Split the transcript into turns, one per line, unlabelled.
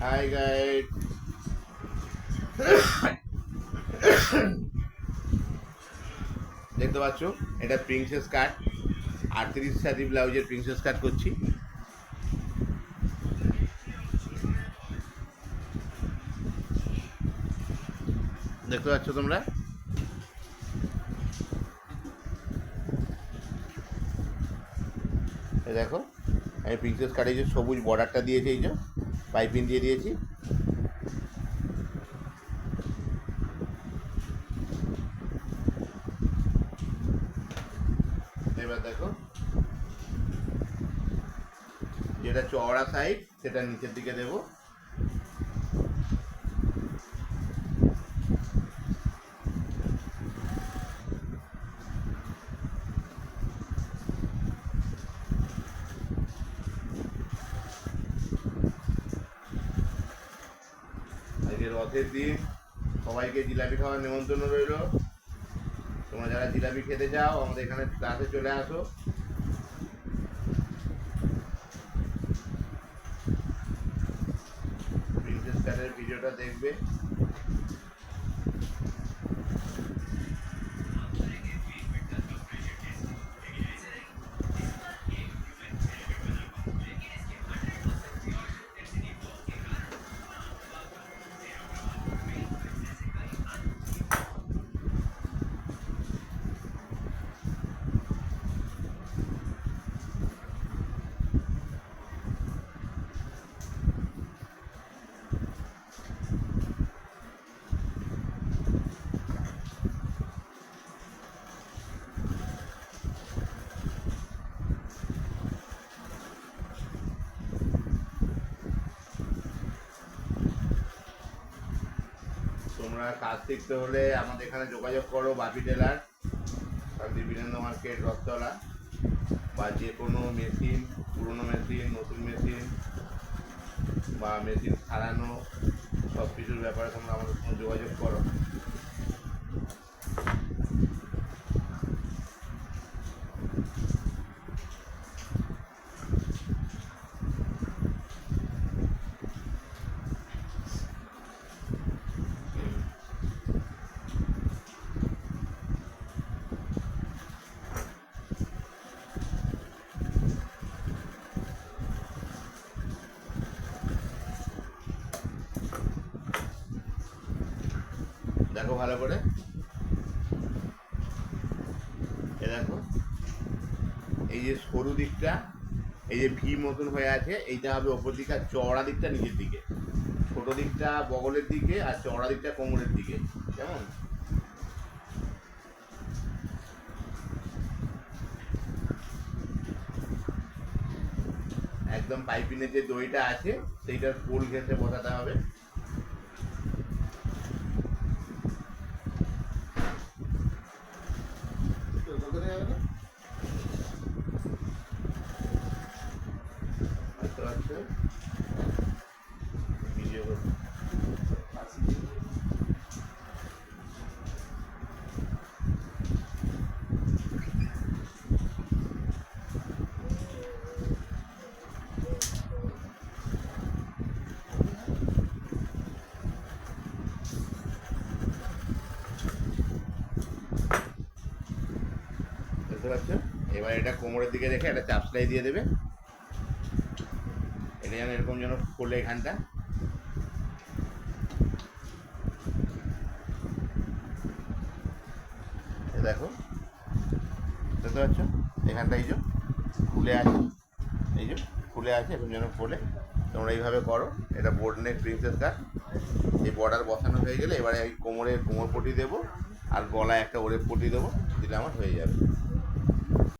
High guide, দেখতে পাচ্ছ এটা প্রিন্সেস কাট 38 সাইজ ব্লাউজের প্রিন্সেস কাট করছি। দেখতে পাচ্ছ তোমরা, দেখো আমি প্রিন্সেস কাটে যে সবুজ বর্ডারটা দিয়েছি, এই যে পাইপিং দিয়ে দিয়েছি। এবার দেখো যেটা চওড়া সাইড সেটা নিচের দিকে দেবো। রথের দিন সবাইকে জিলাপি খাওয়ার নিমন্ত্রণ রইল। তোমরা যারা জিলাপি খেতে চাও আমাদের এখানে ক্লাসে চলে আসো। প্রিন্সেস কাটের ভিডিওটা দেখবে। তোমরা কাজ শিখতে হলে আমাদের এখানে যোগাযোগ করো, বাপি টেলার, বীরেন্দ্র মার্কেট, রথতলা। বা যে কোনো মেশিন, পুরনো মেশিন, নতুন মেশিন বা মেশিন সারানো সব কিছুর ব্যাপারে তোমরা আমাদের সঙ্গে যোগাযোগ করো। দেখো ভালো করে, এ দেখো এই যে সরু দিকটা, এই যে ভি মতন হয়ে আছে, এইটা হবে ওপর দিকে, আর চওড়া দিকটা নিচের দিকে, ছোট দিকটা বগলের দিকে আর চওড়া দিকটা কোমরের দিকে। কেমন? একদম পাইপিনের যে দইটা আছে সেইটার পোল ঘেঁষে বসাতে হবে। এবার এটা কোমরের দিকে রেখে একটা চাপ সেলাই দিয়ে দেবে। এটা যেন এরকম যেন খোলে এখানটা। দেখো, দেখতে পাচ্ছ এখানটা এই যে খুলে আছে, এই যে খুলে আছে, এখন যেন খোলে। তোমরা এইভাবে করো। এটা বোর্ড নেক প্রিন্সেস কাট। এই বর্ডার বসানো হয়ে গেলে এবারে এই কোমর পটি দেবো আর গলায় একটা ওরেপ পটি দেবো, দিলে আমার হয়ে যাবে।